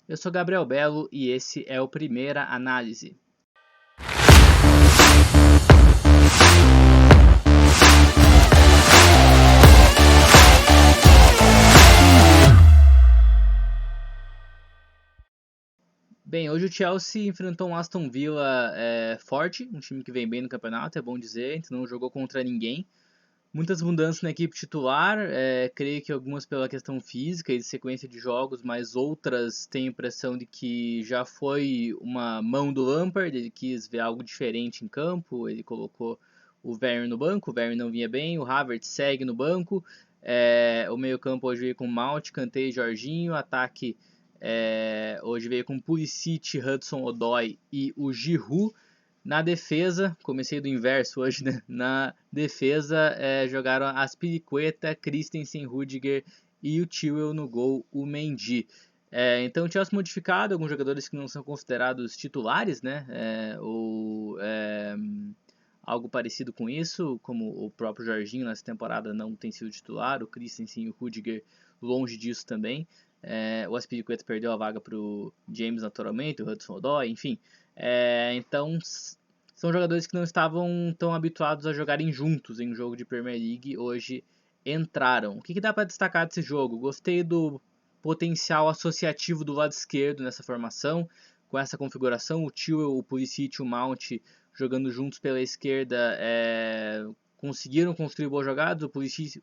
Eu sou Gabriel Belo e esse é o Primeira Análise. Bem, hoje o Chelsea enfrentou um Aston Villa forte, um time que vem bem no campeonato, é bom dizer, a gente não jogou contra ninguém. Muitas mudanças na equipe titular, creio que algumas pela questão física e de sequência de jogos, mas outras tenho a impressão de que já foi uma mão do Lampard, ele quis ver algo diferente em campo, ele colocou o Werner no banco, o Werner não vinha bem, o Havertz segue no banco, o meio campo hoje veio com Mount, Kanté e Jorginho, ataque hoje veio com Pulisic, Hudson-Odoi e o Giroud. Na defesa, comecei do inverso hoje, né? Na defesa jogaram Azpilicueta, Christensen, Rudiger e o Chilwell no gol, o Mendy. Então o Chelsea modificado, alguns jogadores que não são considerados titulares, né? Algo parecido com isso, como o próprio Jorginho nessa temporada não tem sido titular, o Christensen e o Rudiger longe disso também. O Azpilicueta perdeu a vaga para o James naturalmente, o Hudson-Odoi, enfim. Então são jogadores que não estavam tão habituados a jogarem juntos em um jogo de Premier League, hoje entraram. O que dá para destacar desse jogo? Gostei do potencial associativo do lado esquerdo nessa formação, com essa configuração, o Chilwell, o Pulisic e o Mount jogando juntos pela esquerda, conseguiram construir boas jogadas.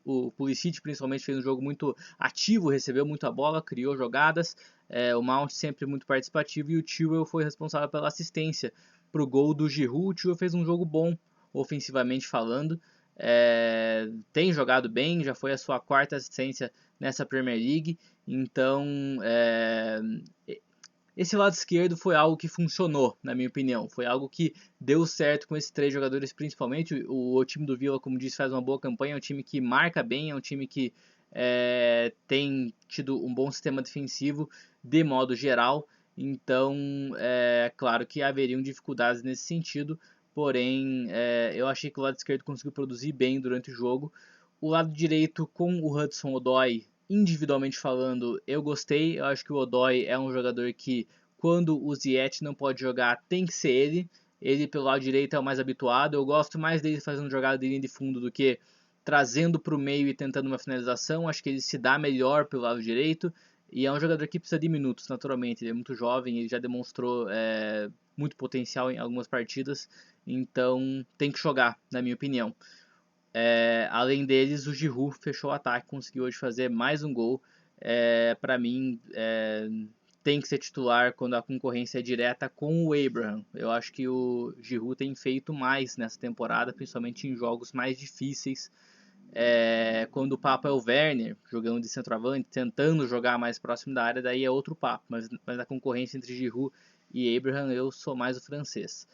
O Pulisic principalmente fez um jogo muito ativo, recebeu muito a bola, criou jogadas. O Mount sempre muito participativo e o Chilwell foi responsável pela assistência para o gol do Giroud. O Chilwell fez um jogo bom, ofensivamente falando. Tem jogado bem, já foi a sua quarta assistência nessa Premier League. Então, esse lado esquerdo foi algo que funcionou, na minha opinião. Foi algo que deu certo com esses três jogadores, principalmente. O time do Villa, como disse, faz uma boa campanha. É um time que marca bem, é um time que tem tido um bom sistema defensivo de modo geral. Então, é claro que haveriam dificuldades nesse sentido. Porém, eu achei que o lado esquerdo conseguiu produzir bem durante o jogo. O lado direito, com o Hudson-Odoi, individualmente falando, eu gostei. Eu acho que o Odoi é um jogador que, quando o Ziyech não pode jogar, tem que ser ele. Ele, pelo lado direito, é o mais habituado. Eu gosto mais dele fazendo jogada de linha de fundo do que trazendo para o meio e tentando uma finalização. Acho que ele se dá melhor pelo lado direito. E é um jogador que precisa de minutos, naturalmente. Ele é muito jovem, ele já demonstrou muito potencial em algumas partidas. Então, tem que jogar, na minha opinião. Além deles, o Giroud fechou o ataque, conseguiu hoje fazer mais um gol. Para mim, tem que ser titular quando a concorrência é direta com o Abraham. Eu acho que o Giroud tem feito mais nessa temporada, principalmente em jogos mais difíceis. Quando o papo é o Werner, jogando de centroavante, tentando jogar mais próximo da área, daí é outro papo. Mas a concorrência entre Giroud e Abraham, eu sou mais o francês.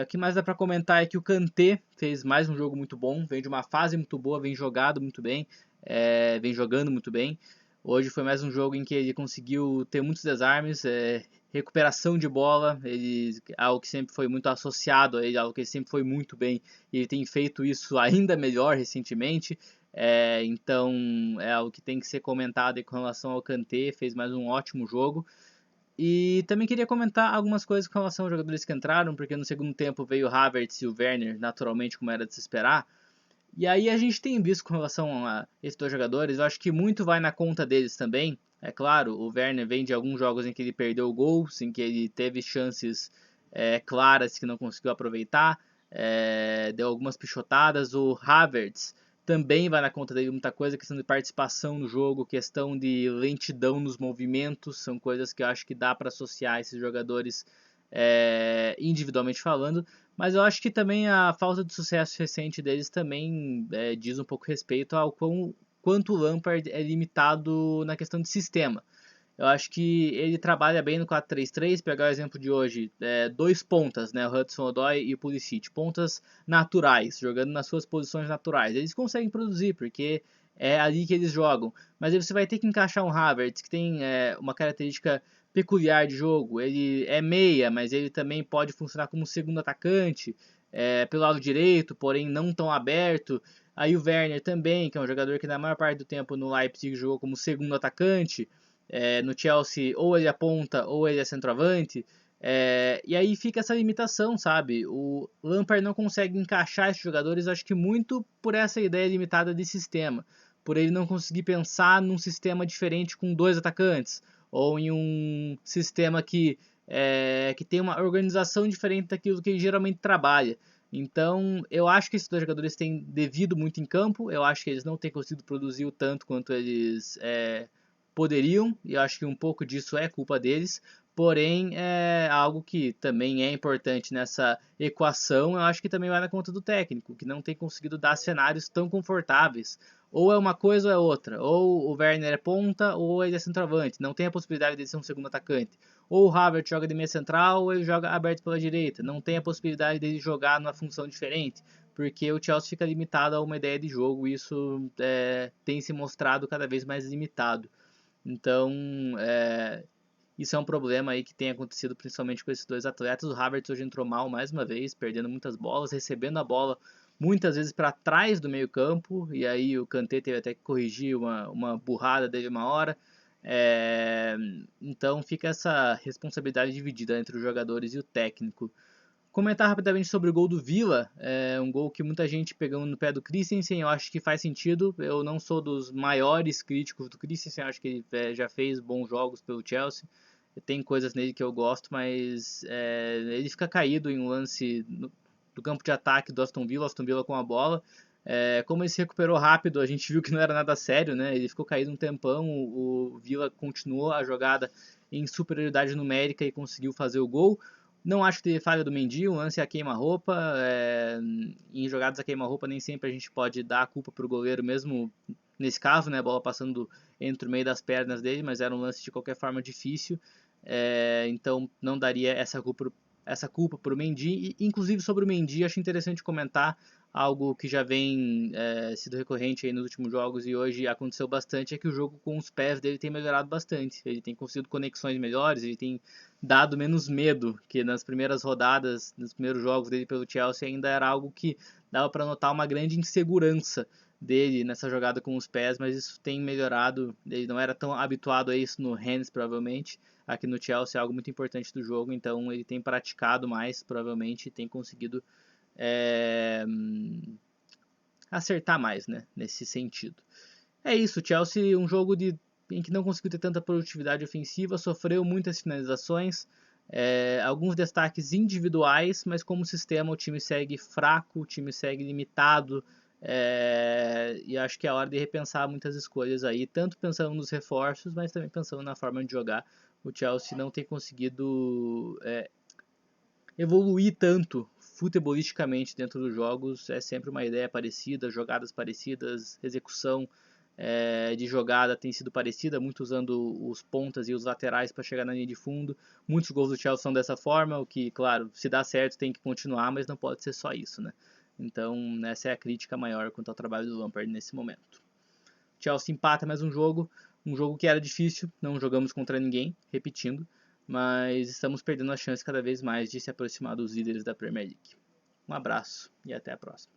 O que mais dá para comentar é que o Kanté fez mais um jogo muito bom, vem de uma fase muito boa, vem jogado muito bem, vem jogando muito bem. Hoje foi mais um jogo em que ele conseguiu ter muitos desarmes, recuperação de bola, algo que sempre foi muito associado a ele, algo que ele sempre foi muito bem, e ele tem feito isso ainda melhor recentemente. Então é algo que tem que ser comentado com relação ao Kanté, fez mais um ótimo jogo. E também queria comentar algumas coisas com relação aos jogadores que entraram, porque no segundo tempo veio o Havertz e o Werner, naturalmente, como era de se esperar. E aí a gente tem visto com relação a esses dois jogadores, eu acho que muito vai na conta deles também. É claro, o Werner vem de alguns jogos em que ele perdeu gols, em que ele teve chances claras que não conseguiu aproveitar, deu algumas pichotadas. O Havertz também vai na conta dele muita coisa, questão de participação no jogo, questão de lentidão nos movimentos, são coisas que eu acho que dá para associar esses jogadores individualmente falando, mas eu acho que também a falta de sucesso recente deles também diz um pouco respeito ao quanto o Lampard é limitado na questão de sistema. Eu acho que ele trabalha bem no 4-3-3, pegar o exemplo de hoje, dois pontas, né, o Hudson-Odoi e o Pulisic, pontas naturais, jogando nas suas posições naturais. Eles conseguem produzir, porque é ali que eles jogam. Mas aí você vai ter que encaixar um Havertz, que tem uma característica peculiar de jogo. Ele é meia, mas ele também pode funcionar como segundo atacante, pelo lado direito, porém não tão aberto. Aí o Werner também, que é um jogador que na maior parte do tempo no Leipzig jogou como segundo atacante. No Chelsea, ou ele é ponta ou ele é centroavante. E aí fica essa limitação, sabe? O Lampard não consegue encaixar esses jogadores, acho que muito por essa ideia limitada de sistema. Por ele não conseguir pensar num sistema diferente com 2 atacantes. Ou em um sistema que tem uma organização diferente daquilo que ele geralmente trabalha. Então, eu acho que esses 2 jogadores têm devido muito em campo. Eu acho que eles não têm conseguido produzir o tanto quanto eles poderiam, e eu acho que um pouco disso é culpa deles. Porém, é algo que também é importante nessa equação, eu acho que também vai na conta do técnico, que não tem conseguido dar cenários tão confortáveis. Ou é uma coisa ou é outra. Ou o Werner é ponta, ou ele é centroavante. Não tem a possibilidade de ser um segundo atacante. Ou o Havertz joga de meia central, ou ele joga aberto pela direita. Não tem a possibilidade de jogar numa função diferente, porque o Chelsea fica limitado a uma ideia de jogo, e isso tem se mostrado cada vez mais limitado. Então, isso é um problema aí que tem acontecido principalmente com esses 2 atletas. O Havertz hoje entrou mal mais uma vez, perdendo muitas bolas, recebendo a bola muitas vezes para trás do meio campo, e aí o Kanté teve até que corrigir uma burrada dele uma hora. Então fica essa responsabilidade dividida entre os jogadores e o técnico. Comentar rapidamente sobre o gol do Villa, um gol que muita gente pegando no pé do Christensen, eu acho que faz sentido. Eu não sou dos maiores críticos do Christensen, acho que ele já fez bons jogos pelo Chelsea. Tem coisas nele que eu gosto, mas ele fica caído em um lance do campo de ataque do Aston Villa com a bola. Como ele se recuperou rápido, a gente viu que não era nada sério, né? Ele ficou caído um tempão, o Villa continuou a jogada em superioridade numérica e conseguiu fazer o gol. Não acho que teve falha do Mendy, o lance é a queima-roupa. Em jogadas a queima-roupa nem sempre a gente pode dar a culpa para o goleiro, mesmo nesse caso, né, a bola passando entre o meio das pernas dele, mas era um lance de qualquer forma difícil. Então não daria essa culpa para o Mendy. E, inclusive sobre o Mendy, acho interessante comentar algo que já vem sido recorrente aí nos últimos jogos e hoje aconteceu bastante, é que o jogo com os pés dele tem melhorado bastante. Ele tem conseguido conexões melhores, ele tem dado menos medo, que nas primeiras rodadas, nos primeiros jogos dele pelo Chelsea ainda era algo que dava para notar uma grande insegurança dele nessa jogada com os pés, mas isso tem melhorado. Ele não era tão habituado a isso no Rennes, provavelmente. Aqui no Chelsea é algo muito importante do jogo, então ele tem praticado mais, provavelmente, e tem conseguido acertar mais, né, nesse sentido. É isso, o Chelsea, um jogo em que não conseguiu ter tanta produtividade ofensiva, sofreu muitas finalizações, alguns destaques individuais, mas como sistema o time segue fraco, o time segue limitado, e acho que é hora de repensar muitas escolhas aí, tanto pensando nos reforços, mas também pensando na forma de jogar. O Chelsea não tem conseguido evoluir tanto futebolisticamente dentro dos jogos, é sempre uma ideia parecida, jogadas parecidas, execução de jogada tem sido parecida, muito usando os pontas e os laterais para chegar na linha de fundo. Muitos gols do Chelsea são dessa forma, o que, claro, se dá certo tem que continuar, mas não pode ser só isso, né? Então, essa é a crítica maior quanto ao trabalho do Lampard nesse momento. Chelsea empata mais um jogo que era difícil, não jogamos contra ninguém, repetindo, mas estamos perdendo a chance cada vez mais de se aproximar dos líderes da Premier League. Um abraço e até a próxima.